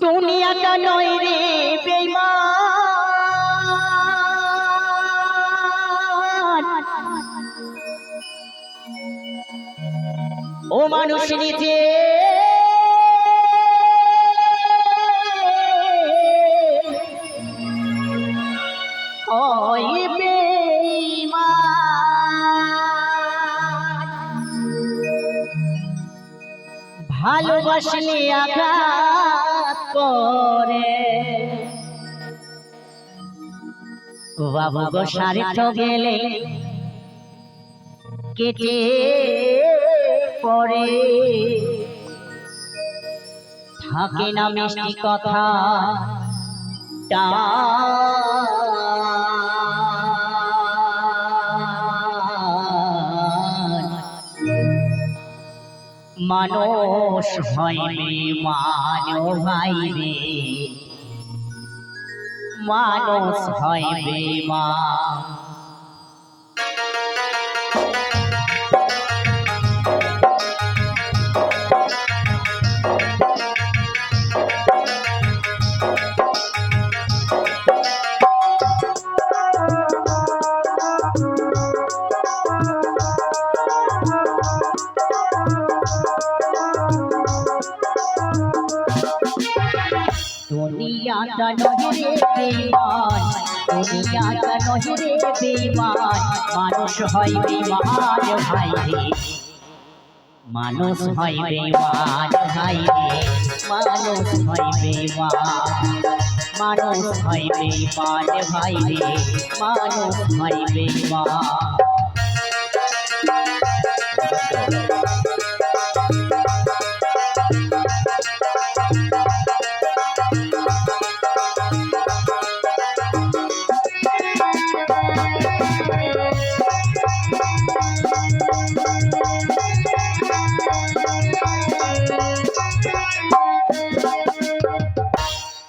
দুনিয়াটা নয় রে বেঈমান ও মানুষ নিজে হয় বেঈমান ভালোবাসলে আঘাত করে বাবু গো স্বার্থ গেলে কেটে পড়ে থাকে না মিষ্টি কথা মানুষ হয় বেঈমান ও ভাই রে মানুষ হয় বেঈমান দুনিয়াটা নয় রে বেঈমান দুনিয়াটা নয় রে বেঈমান মানুষ হয় বেঈমান ভাই রে মানুষ হয় বেঈমান ভাই রে মানুষ হয় বেঈমান মানুষ হয় বেঈমান ভাই রে মানুষ হয় বেঈমান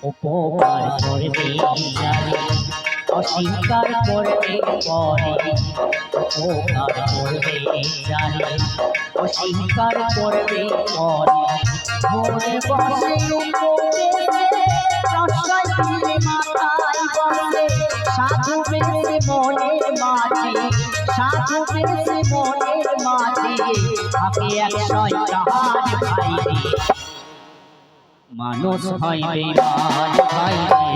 উপকার করবে যারে অস্বীকার করবে পরে উপকার করবে যারে অস্বীকার করবে পরে ভোরে বসে প্রশ্রয় দিলে মাথায় বসে সাধু বেশে মনের মাঝে সাধু বেশে মনের মাঝে থাকে এক শয়তান ভাই রে মানুষ হয় বেঈমান ভাই রে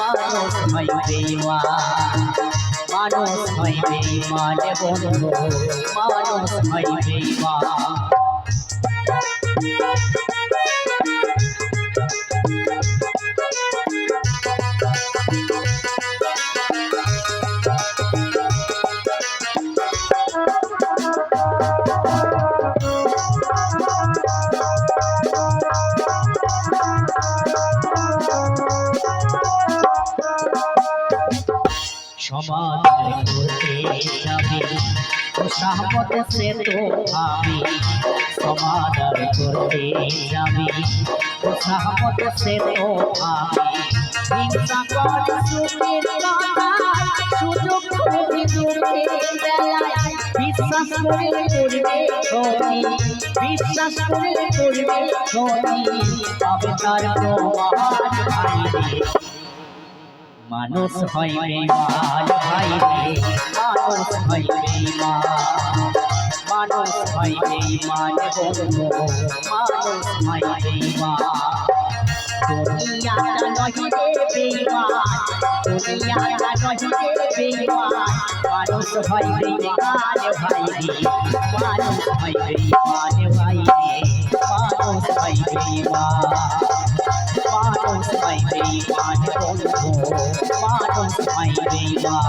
মানুষ হয় বেঈমান মানুষ হয় বেঈমান বন্ধু মানুষ হয় বেঈমান সমাধান করতে যাবে ও সাহমত সে তো ভাবি সমাধান করতে যাবে ও সাহমত সে তো ভাবি হিংসা করে সুখের কথায় সুযোগ খুঁজে দুঃখের বেলায় বিশ্বাস করে করবে ক্ষতি বিশ্বাস করে করবে ক্ষতি তবে তার প্রমাণ ভাই রে মানুষ হয় বেঈমান ভাই রে মানুষ হয় বেঈমান মানুষ হয় বেঈমান বন্ধু মানুষ হয় বেঈমান দুনিয়াটা নয় রে বেঈমান দুনিয়াটা নয় রে বেঈমান মানুষ হয় বেঈমান ভাই রে মানুষ হয় বেঈমান ভাই রে মানুষ হয় বেঈমান মানুষ হয় বেঈমান বন্ধু মানুষ হয় বেঈমান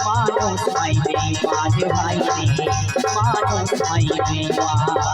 মানুষ হয় বেঈমান ভাই রে মানুষ হয় বেঈমান